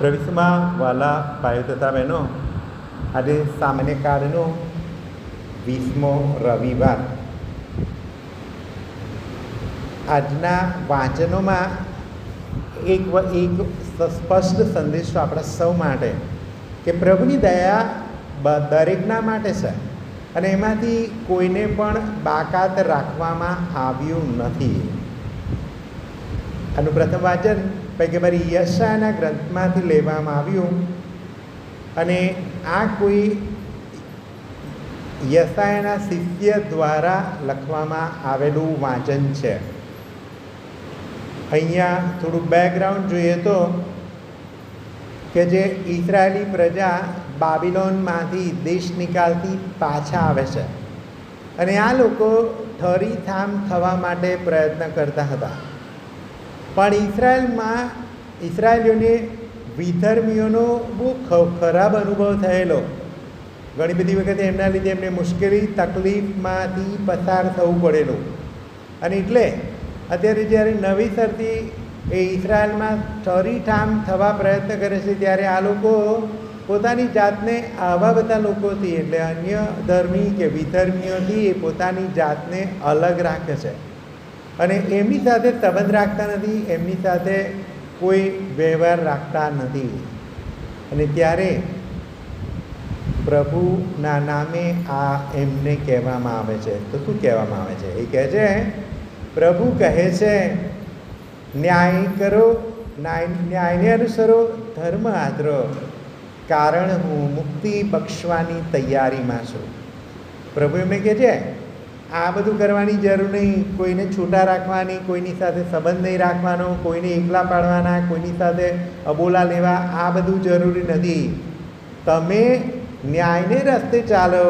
પ્રવિષ્ટમાં વાલા ભાઈઓ તથા બહેનો, આજે સામાન્ય કાળનો 20મો રવિવાર. આજના વાંચનોમાં એક સ્પષ્ટ સંદેશો આપણા સૌ માટે કે પ્રભુની દયા દરેકના માટે છે અને એમાંથી કોઈને પણ બાકાત રાખવામાં આવ્યું નથી. આનું પ્રથમ વાંચન પૈગંબર યશાયાના ગ્રંથમાંથી લેવામાં આવ્યું અને આ કોઈ યશાયાના શિષ્ય દ્વારા લખવામાં આવેલું વાંચન છે. અહીંયા થોડું બેકગ્રાઉન્ડ જોઈએ તો કે જે ઇઝરાયેલી પ્રજા બાબિલોનમાંથી દેશ નિકાલથી પાછા આવે છે અને આ લોકો ઠરીથામ થવા માટે પ્રયત્ન કરતા હતા. પણ ઇઝરાયેલીઓને વિધર્મીઓનો બહુ ખરાબ અનુભવ થયેલો. ઘણી બધી વખતે એમના લીધે એમને મુશ્કેલી તકલીફમાંથી પસાર થવું પડેલું અને એટલે અત્યારે જ્યારે નવીસરથી એ ઇઝરાયલમાં ઠરીઠામ થવા પ્રયત્ન કરે છે ત્યારે આ લોકો પોતાની જાતને આવા બધા લોકોથી એટલે અન્ય ધર્મી કે વિધર્મીઓથી એ પોતાની જાતને અલગ રાખે છે અને એમની સાથે સંબંધ રાખતા નથી, એમની સાથે કોઈ વ્યવહાર રાખતા નથી. અને ત્યારે પ્રભુના નામે આ એમને કહેવામાં આવે છે. તો શું કહેવામાં આવે છે? એ કહે છે, પ્રભુ કહે છે, ન્યાય કરો, ન્યાયને અનુસરો, ધર્મ આચરો, કારણ હું મુક્તિ બક્ષવાની તૈયારીમાં છું. પ્રભુ એમને કહે છે આ બધું કરવાની જરૂર નહીં, કોઈને છૂટા રાખવાની, કોઈની સાથે સંબંધ નહીં રાખવાનો, કોઈને એકલા પાડવાના, કોઈની સાથે અબોલા લેવા, આ બધું જરૂરી નથી. તમે ન્યાયને રસ્તે ચાલો,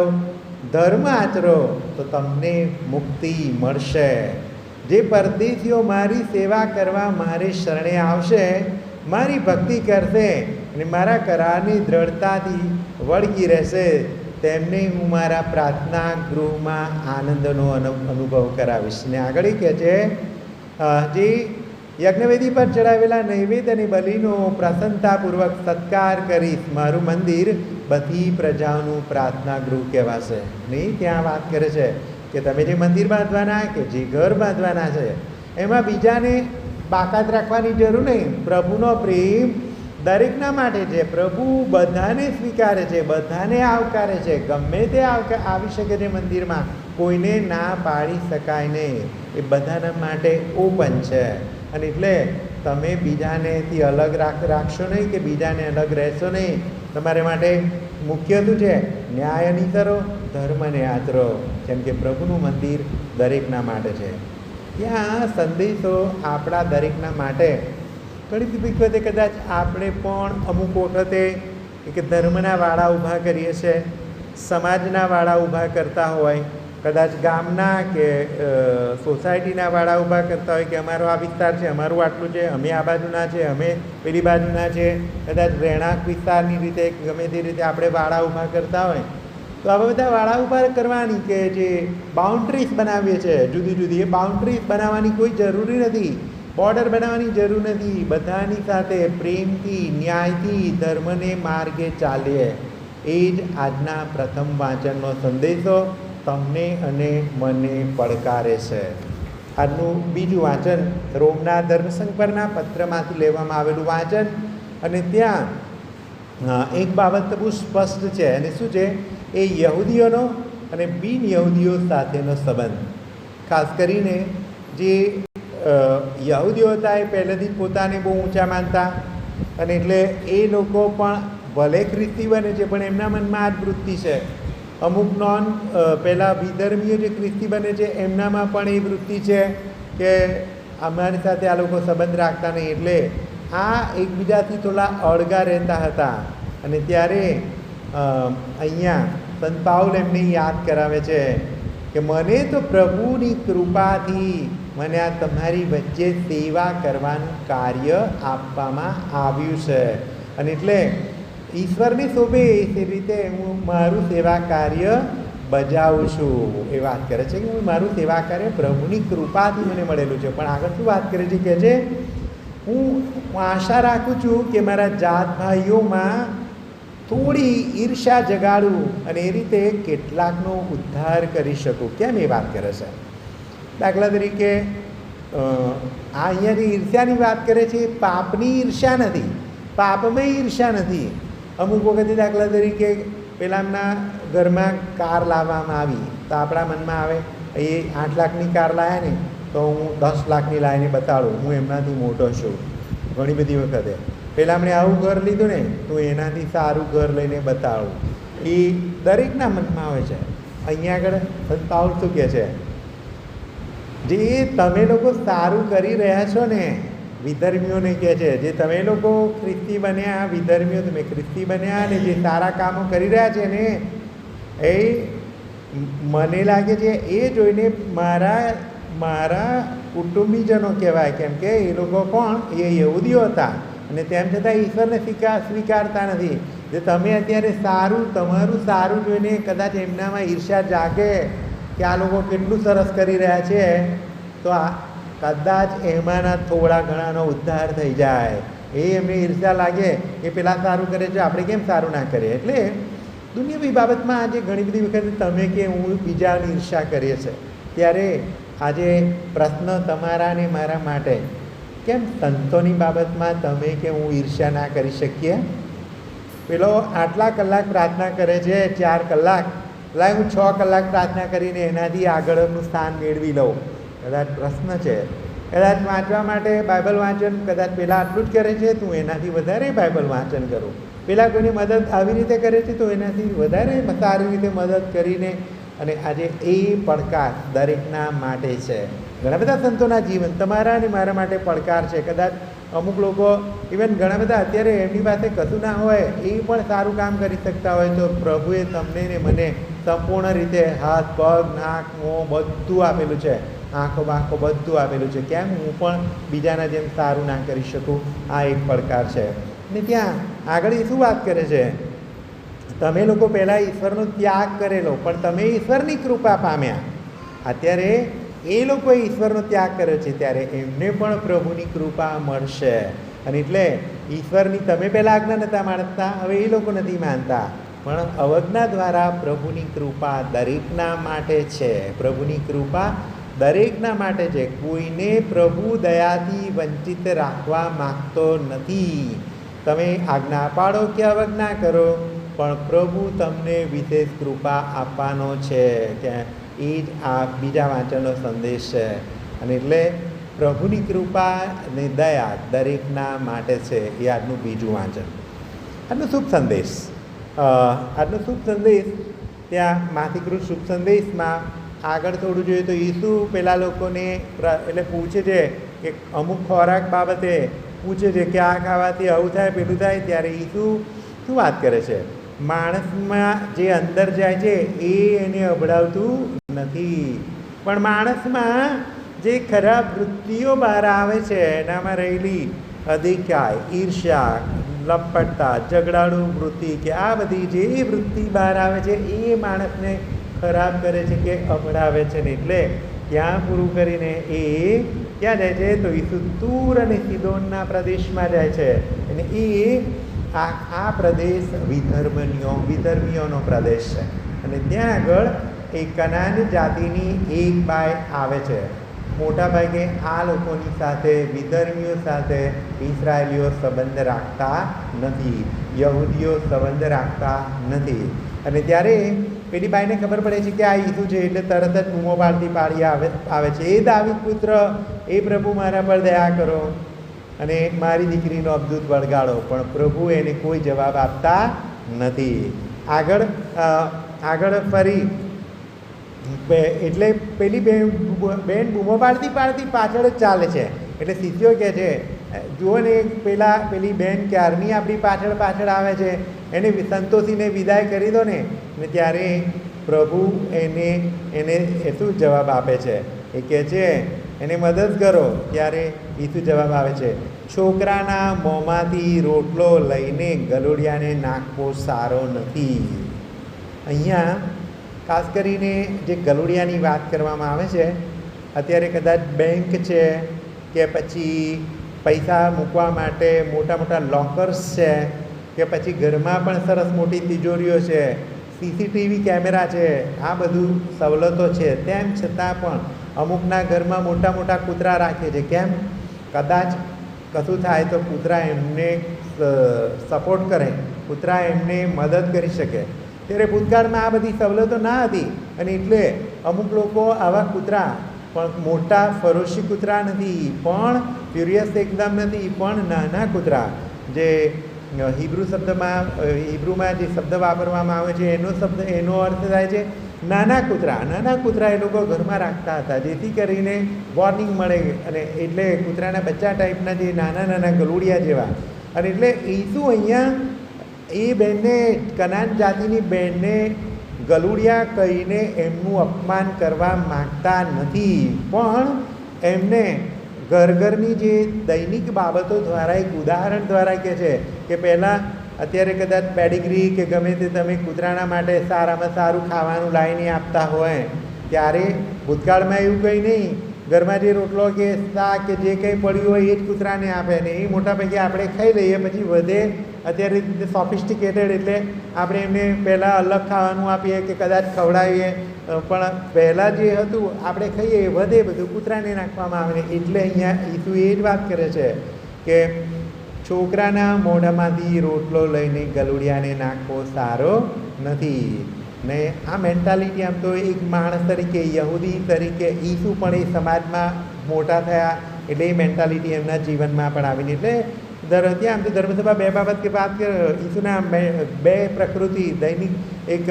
ધર્મ આચરો તો તમને મુક્તિ મળશે. જે પરદેશીઓ મારી સેવા કરવા મારી શરણે આવશે, મારી ભક્તિ કરશે અને મારા કરારની દ્રઢતાથી વળગી રહેશે, તેમને હું મારા પ્રાર્થના ગૃહમાં આનંદનો અનુભવ કરાવીશ. ને આગળ કહે છે, જે યજ્ઞવેદી પર ચડાવેલા નૈવેદ્ય અને બલિનો પ્રસન્નતાપૂર્વક સત્કાર કરીશ, મારું મંદિર બધી પ્રજાઓનું પ્રાર્થના ગૃહ કહેવાશે. નહીં, ત્યાં વાત કરે છે કે તમે જે મંદિર બાંધવાના કે જે ઘર બાંધવાના છે એમાં બીજાને બાકાત રાખવાની જરૂર નહીં. પ્રભુનો પ્રેમ દરેકના માટે છે. પ્રભુ બધાને સ્વીકારે છે, બધાને આવકારે છે. ગમે તે આવી શકે છે મંદિરમાં, કોઈને ના પાડી શકાય નહીં. એ બધાના માટે ઓપન છે. અને એટલે તમે બીજાનેથી અલગ રાખશો નહીં કે બીજાને અલગ રહેશો નહીં. તમારા માટે મુખ્ય શું છે? ન્યાય અનુસરો, ધર્મને આચરો, કેમ કે પ્રભુનું મંદિર દરેકના માટે છે. ત્યાં સંદેશો આપણા દરેકના માટે. ઘણી બધી વખતે કદાચ આપણે પણ અમુક વખતે એક ધર્મના વાળા ઊભા કરીએ છીએ, સમાજના વાળા ઊભા કરતા હોય, કદાચ ગામના કે સોસાયટીના વાળા ઊભા કરતા હોય કે અમારો આ વિસ્તાર છે, અમારું આટલું છે, અમે આ બાજુના છે, અમે પેલી બાજુના છે. કદાચ રહેણાંક વિસ્તારની રીતે ગમે તે રીતે આપણે વાળા ઊભા કરતા હોય તો આવા બધા વાળા ઊભા કરવાની કે જે બાઉન્ડ્રીઝ બનાવીએ છીએ જુદી જુદી, એ બાઉન્ડ્રીઝ બનાવવાની કોઈ જરૂરી નથી, બોર્ડર બનાવવાની જરૂર નથી. બધાની સાથે પ્રેમથી, ન્યાયથી, ધર્મને માર્ગે ચાલીએ. એ જ આજના પ્રથમ વાંચનનો સંદેશો તમને અને મને પડકારે છે. આજનું બીજું વાંચન રોમના ધર્મસંઘ પરના પત્રમાંથી લેવામાં આવેલું વાંચન. અને ત્યાં એક બાબત બહુ સ્પષ્ટ છે, અને શું છે? એ યહૂદીઓનો અને બિન યહૂદીઓ સાથેનો સંબંધ. ખાસ કરીને જે યહૂદીઓ હતા એ પહેલેથી પોતાને બહુ ઊંચા માનતા અને એટલે એ લોકો પણ ભલે ખ્રિસ્તી બને છે પણ એમના મનમાં આ જ વૃત્તિ છે. અમુક પહેલાં વિધર્મીઓ જે ખ્રિસ્તી બને છે એમનામાં પણ એ વૃત્તિ છે કે અમારી સાથે આ લોકો સંબંધ રાખતા નહીં. એટલે આ એકબીજાથી થોડા અળગા રહેતા હતા. અને ત્યારે અહીંયા સંત પાઉલ એમને યાદ કરાવે છે કે મને તો પ્રભુની કૃપાથી મને આ તમારી વચ્ચે સેવા કરવાનું કાર્ય આપવામાં આવ્યું છે અને એટલે ઈશ્વરને શોભે એ રીતે હું મારું સેવા કાર્ય બજાવું છું. એ વાત કરે છે કે હું મારું સેવા કાર્ય પ્રભુની કૃપાથી મને મળેલું છે. પણ આગળ શું વાત કરે છે? કે છે હું આશા રાખું છું કે મારા જાત ભાઈઓમાં થોડી ઈર્ષા જગાડું અને એ રીતે કેટલાકનો ઉદ્ધાર કરી શકું. કેમ એ વાત કરે છે? દાખલા તરીકે આ અહીંયા જે ઈર્ષ્યાની વાત કરે છે એ પાપની ઈર્ષ્યા નથી, પાપમય ઈર્ષ્યા નથી. અમુક વખતે દાખલા તરીકે પેલાના ઘરમાં કાર લાવવામાં આવી તો આપણા મનમાં આવે એ 8 લાખની કાર લાવ્યા ને તો હું 10 લાખની લાવીને બતાડું, હું એમનાથી મોટો છું. ઘણી બધી વખતે પહેલાં આપણે આવું ઘર લીધું ને તો એનાથી સારું ઘર લઈને બતાડું, એ દરેકના મનમાં આવે છે. અહીંયા આગળ સંત પાઉલ શું કહે છે? જે તમે લોકો સારું કરી રહ્યા છો ને, વિધર્મીઓને કહે છે, જે તમે લોકો ખ્રિસ્તી બન્યા, વિધર્મીઓ તમે ખ્રિસ્તી બન્યા ને જે સારા કામો કરી રહ્યા છે ને, એ મને લાગે છે એ જોઈને મારા કુટુંબીજનો કહેવાય. કેમ કે એ લોકો કોણ? એ યહૂદીઓ હતા અને તેમ છતાં ઈશ્વરને સ્વીકારતા નથી. જે તમે અત્યારે સારું, તમારું સારું જોઈને કદાચ એમનામાં ઈર્ષ્યા જાગે કે આ લોકો કેટલું સરસ કરી રહ્યા છે, તો આ કદાચ એમાંના થોડા ઘણાનો ઉદ્ધાર થઈ જાય. એ એમને ઈર્ષ્યા લાગે કે પેલા સારું કરે છે, આપણે કેમ સારું ના કરીએ. એટલે દુનિયાવી બાબતમાં આજે ઘણી બધી વખત તમે કે હું બીજાની ઈર્ષ્યા કરીએ છીએ. ત્યારે આજે પ્રશ્ન તમારા ને મારા માટે, કેમ સંતોની બાબતમાં તમે કે હું ઈર્ષ્યા ના કરી શકીએ? પેલો આટલા કલાક પ્રાર્થના કરે છે, 4 કલાક, લાય હું 6 કલાક પ્રાર્થના કરીને એનાથી આગળનું સ્થાન મેળવી લઉં. કદાચ પ્રશ્ન છે. કદાચ વાંચવા માટે બાઇબલ વાંચન કદાચ પહેલાં આટલું જ કરે છે, તો એનાથી વધારે બાઇબલ વાંચન કરું. પહેલાં કોઈની મદદ આવી રીતે કરે છે તો એનાથી વધારે સારી રીતે મદદ કરીને. અને આજે એ પડકાર દરેકના માટે છે. ઘણા બધા સંતોના જીવન તમારા અને મારા માટે પડકાર છે. કદાચ અમુક લોકો ઇવન ઘણા બધા અત્યારે એમની પાસે કશું ના હોય એ પણ સારું કામ કરી શકતા હોય, તો પ્રભુએ તમને ને મને સંપૂર્ણ રીતે હાથ, પગ, નાક, મોં બધું આપેલું છે, આંખો બાંખો બધું આપેલું છે. કેમ હું પણ બીજાના જેમ સારું ના કરી શકું? આ એક પડકાર છે. ને ત્યાં આગળ એ શું વાત કરે છે? તમે લોકો પહેલાં ઈશ્વરનો ત્યાગ કરેલો પણ તમે ઈશ્વરની કૃપા પામ્યા. અત્યારે એ લોકોએ ઈશ્વરનો ત્યાગ કર્યો છે ત્યારે એમને પણ પ્રભુની કૃપા મળશે. અને એટલે ઈશ્વરની તમે પહેલાં આજ્ઞા નહોતા માનતા, હવે એ લોકો નથી માનતા, પણ અવજ્ઞા દ્વારા પ્રભુની કૃપા દરેકના માટે છે. પ્રભુની કૃપા દરેકના માટે છે. કોઈને પ્રભુ દયાથી વંચિત રાખવા માગતો નથી. તમે આજ્ઞા પાડો કે અવજ્ઞા કરો, પણ પ્રભુ તમને વિશેષ કૃપા આપવાનો છે. કે એ જ આ બીજા વાંચનનો સંદેશ છે. અને એટલે પ્રભુની કૃપા અને દયા દરેકના માટે છે. એ આજનું બીજું વાંચન. આજનો શુભ સંદેશ, આજનો શુભ સંદેશ ત્યાં માથીકૃત શુભ સંદેશમાં આગળ થોડું જોઈએ તો ઈસુ પેલા લોકોને એટલે પૂછે છે કે અમુક ખોરાક બાબતે પૂછે છે કે આ ખાવાથી આવું થાય પેલું થાય. ત્યારે ઈસુ શું વાત કરે છે? માણસમાં જે અંદર જાય છે એ એને અભડાવતું નથી, પણ માણસમાં જે ખરાબ વૃત્તિઓ બહાર આવે છે એનામાં રહેલી અધિકાય, ઈર્ષ્યા, લપટતા, ઝઘડાળુ વૃત્તિ કે આ બધી જે વૃત્તિ બહાર આવે છે એ માણસને ખરાબ કરે છે કે અભડાવે છે. ને એટલે ત્યાં પૂરું કરીને એ ક્યાં જાય છે? તો ઈસુ તૂર અને સિદોનના પ્રદેશમાં જાય છે. અને એ આ પ્રદેશ વિધર્મીઓનો પ્રદેશ છે. અને ત્યાં આગળ એ કનાન જાતિની એક બાઈ આવે છે. મોટા ભાગે આ લોકોની સાથે, વિધર્મીઓ સાથે ઇસરાયેલીઓ સંબંધ રાખતા નથી, યહૂદીઓ સંબંધ રાખતા નથી. અને ત્યારે પેલી બાઈને ખબર પડે છે કે આ ઈસુ છે, એટલે તરત જ બૂમો પાડી આવે છે, એ દાવીદ પુત્ર, એ પ્રભુ મારા પર દયા કરો અને મારી દીકરીનો અબદૂત વળગાડો. પણ પ્રભુ એને કોઈ જવાબ આપતા નથી. આગળ ફરી એટલે પેલી બેન બૂમો પાડતી પાછળ જ ચાલે છે. એટલે શિષ્યો કહે છે, જુઓ ને પેલી બેન ક્યારની આપણી પાછળ આવે છે, એને સંતોષીને વિદાય કરી દો ને. ત્યારે પ્રભુ એને શું જવાબ આપે છે? એ કહે છે એને મદદ કરો. ત્યારે ઈસુ જવાબ આવે છે, છોકરાના મોંમાંથી રોટલો લઈને ગલુડિયાને નાખવો સારો નથી. અહીંયા ખાસ કરીને જે ગલુડિયાની વાત કરવામાં આવે છે, અત્યારે કદાચ બેંક છે કે પછી પૈસા મૂકવા માટે મોટા મોટા લોકર્સ છે, કે પછી ઘરમાં પણ સરસ મોટી તિજોરીઓ છે, સીસીટીવી કેમેરા છે, આ બધું સવલતો છે, તેમ છતાં પણ અમુકના ઘરમાં મોટા મોટા કૂતરા રાખે છે. કેમ? કદાચ કશું થાય તો કૂતરા એમને સપોર્ટ કરે, કૂતરા એમને મદદ કરી શકે. ત્યારે ભૂતકાળમાં આ બધી સવલતો ના હતી, અને એટલે અમુક લોકો આવા કૂતરા પણ મોટા ફરોશી કૂતરા નથી, પણ ફ્યુરિયસ એકદમ નથી, પણ નાના કૂતરા, જે હિબ્રુમાં જે શબ્દ વાપરવામાં આવે છે એનો અર્થ થાય છે નાના કૂતરા. નાના કૂતરા એ લોકો ઘરમાં રાખતા હતા, જેથી કરીને વોર્નિંગ મળે, અને એટલે કૂતરાના બચ્ચા ટાઈપના જે નાના નાના ગલુડિયા જેવા. અને એટલે ઈસુ અહીંયા એ બેનને, કનાન જાતિની બેનને ગલુડિયા કહીને એમનું અપમાન કરવા માગતા નથી, પણ એમને ઘરની જે દૈનિક બાબતો દ્વારા એક ઉદાહરણ દ્વારા કહે છે કે પહેલાં અત્યારે કદાચ પેડિગ્રી કે ગમે તે તમે કૂતરાના માટે સારામાં સારું ખાવાનું લાવીને આપતા હોય, ત્યારે ભૂતકાળમાં એવું કંઈ નહીં, ઘરમાં જે રોટલો કે શાક કે જે કંઈ પડ્યું હોય એ જ કૂતરાને આપે, ને એ મોટા પૈકી આપણે ખાઈ લઈએ, પછી વધે અત્યારે સોફિસ્ટિકેટેડ એટલે આપણે એમને પહેલાં અલગ ખાવાનું આપીએ કે કદાચ ખવડાવીએ, પણ પહેલાં જે હતું આપણે ખાઈએ વધે બધું કૂતરાને નાખવામાં આવે. એટલે અહીંયા ઈસુ એ જ વાત કરે છે કે છોકરાના મોઢામાંથી રોટલો લઈને ગલુડિયાને નાખવો સારો નથી. ને આ મેન્ટાલિટી આમ તો એક માણસ તરીકે, યહૂદી તરીકે ઈસુ પણ એ સમાજમાં મોટા થયા, એટલે એ મેન્ટાલિટી એમના જીવનમાં પણ આવીને, એટલે ત્યાં આમ તો ધર્મસભા બે બાબત કે વાત કરે, ઈસુના બે પ્રકૃતિ, દૈનિક એક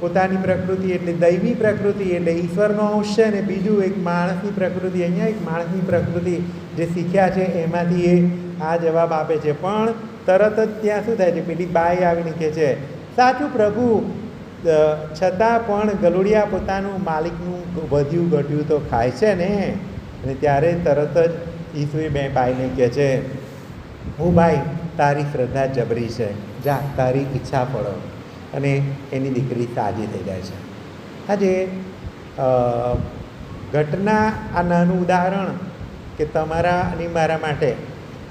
પોતાની પ્રકૃતિ એટલે દૈવી પ્રકૃતિ એટલે ઈશ્વરનો અંશ છે, ને બીજું એક માણસની પ્રકૃતિ. અહીંયા એક માણસની પ્રકૃતિ જે શીખ્યા છે એમાંથી એ આ જવાબ આપે છે. પણ તરત જ ત્યાં શું થાય છે, પેલી બાઈ આવીને કહે છે સાચું પ્રભુ, છતાં પણ ગલુડિયા પોતાનું માલિકનું વધ્યું ઘટ્યું તો ખાય છે ને. અને ત્યારે તરત જ ઈસુએ બે બાઈને કહે છે, હું બાઈ, તારી શ્રદ્ધા જબરી છે, જા તારી ઈચ્છા પડો. અને એની દીકરી સાજી થઈ જાય છે. આજે ઘટના, આ નાનું ઉદાહરણ કે તમારા અને મારા માટે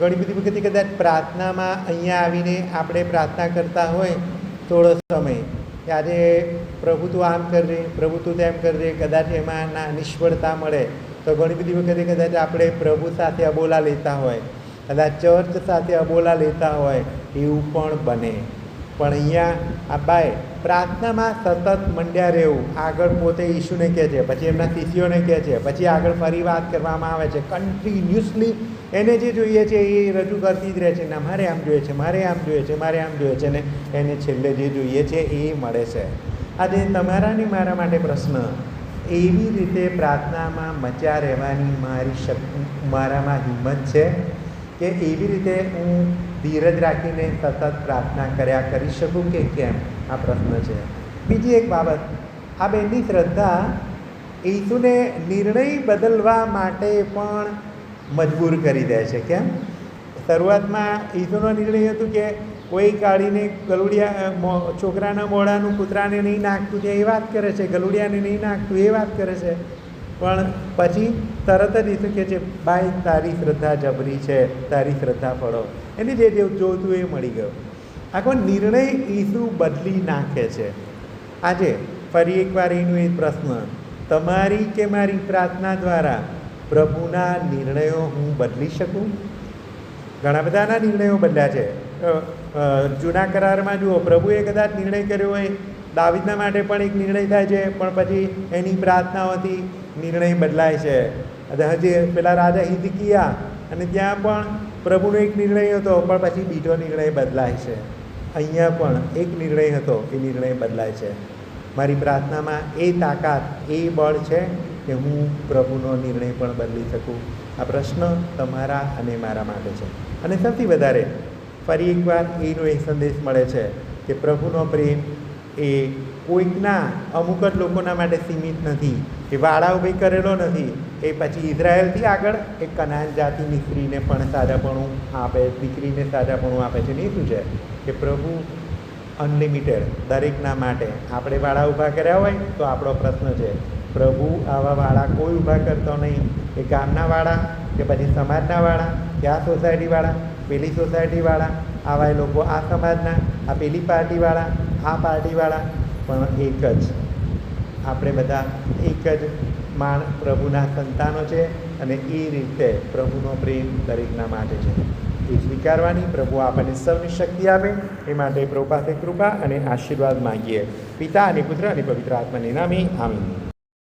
ઘણી બધી વખતે કદાચ પ્રાર્થનામાં અહીંયા આવીને આપણે પ્રાર્થના કરતા હોય થોડો સમય કે આજે પ્રભુ તું આમ કરજે, પ્રભુ તું તેમ કરજે, કદાચ એમાં નિષ્ફળતા મળે તો ઘણી બધી વખતે કદાચ આપણે પ્રભુ સાથે અબોલા લેતા હોય, કદાચ ચર્ચ સાથે અબોલા લેતા હોય, એવું પણ બને. પણ અહીંયા આ બાઈ પ્રાર્થનામાં સતત મંડ્યા રહેવું, આગળ પોતે ઈશુને કહે છે, પછી એમના શિષ્યોને કહે છે, પછી આગળ ફરી વાત કરવામાં આવે છે, કન્ટિન્યુઅસલી એને જે જોઈએ છે એ રજૂ કરતી જ રહે છે. ના મારે આમ જોઈએ છે, મારે આમ જોઈએ છે, મારે આમ જોઈએ છે, ને એને છેલ્લે જે જોઈએ છે એ મળે છે. આજે તમારા ને મારા માટે પ્રશ્ન, એવી રીતે પ્રાર્થનામાં મચ્યા રહેવાની મારામાં હિંમત છે કે એવી રીતે હું ધીરજ રાખીને સતત પ્રાર્થના કર્યા કરી શકું કે કેમ? આ પ્રશ્ન છે. બીજી એક બાબત, આ બેનની શ્રદ્ધા ઈસુને નિર્ણય બદલવા માટે પણ મજબૂર કરી દે છે. કેમ? શરૂઆતમાં ઈસુનો નિર્ણય હતું કે કોઈ કાઢીને ગલુડિયા છોકરાના મોઢાનું કૂતરાને નહીં નાખતું છે એ વાત કરે છે, ગલુડિયાને નહીં નાખતું એ વાત કરે છે. પણ પછી તરત જ ઈસુ કહે છે, ભાઈ તારી શ્રદ્ધા જબરી છે, તારી શ્રદ્ધા ફળો. એને જે જોતું એ મળી ગયો. આખો નિર્ણય ઈસુ બદલી નાખે છે. આજે ફરી એકવાર એનું એ પ્રશ્ન, તમારી કે મારી પ્રાર્થના દ્વારા પ્રભુના નિર્ણયો હું બદલી શકું? ઘણા બધાના નિર્ણયો બદલ્યા છે. જૂના કરારમાં જુઓ, પ્રભુએ કદાચ નિર્ણય કર્યો હોય, દાવીદના માટે પણ એક નિર્ણય થાય છે, પણ પછી એની પ્રાર્થનાઓથી નિર્ણય બદલાય છે. હજી પેલા રાજા હિજકિયા, અને ત્યાં પણ પ્રભુનો એક નિર્ણય હતો, પણ પછી બીજો નિર્ણય બદલાય છે. અહીંયા પણ એક નિર્ણય હતો, એ નિર્ણય બદલાય છે. મારી પ્રાર્થનામાં એ તાકાત, એ બળ છે કે હું પ્રભુનો નિર્ણય પણ બદલી શકું. આ પ્રશ્ન તમારા અને મારા માટે છે. અને સૌથી વધારે ફરી એકવાર એનો એક સંદેશ મળે છે કે પ્રભુનો પ્રેમ એ કોઈકના અમુક જ લોકોના માટે સીમિત નથી, એ વાળા ઊભી કરેલો નથી. એ પછી ઇઝરાયલથી આગળ એક કનાન જાતિની સ્ત્રીને પણ સાજાપણું આપે, દીકરીને સાજાપણું આપે છે. ને એ શું છે કે પ્રભુ અનલિમિટેડ દરેકના માટે. આપણે વાળા ઊભા કર્યા હોય તો આપણો પ્રશ્ન છે, પ્રભુ આવા વાળા કોઈ ઊભા કરતો નહીં. એ ગામના વાળા કે પછી સમાજના વાળા કે આ સોસાયટીવાળા, પેલી સોસાયટીવાળા, આવા લોકો આ સમાજના, આ પેલી પાર્ટીવાળા, આ પાર્ટીવાળા, પણ એક જ આપણે બધા એક જ પ્રભુના સંતાનો છે. અને એ રીતે પ્રભુનો પ્રેમ દરેકના માટે છે. એ સ્વીકારવાની પ્રભુ આપણને સૌની શક્તિ આપે એ માટે પ્રભુ પાસે કૃપા અને આશીર્વાદ માગીએ. પિતા અને પુત્ર અને પવિત્ર આત્માના નામે આમીન.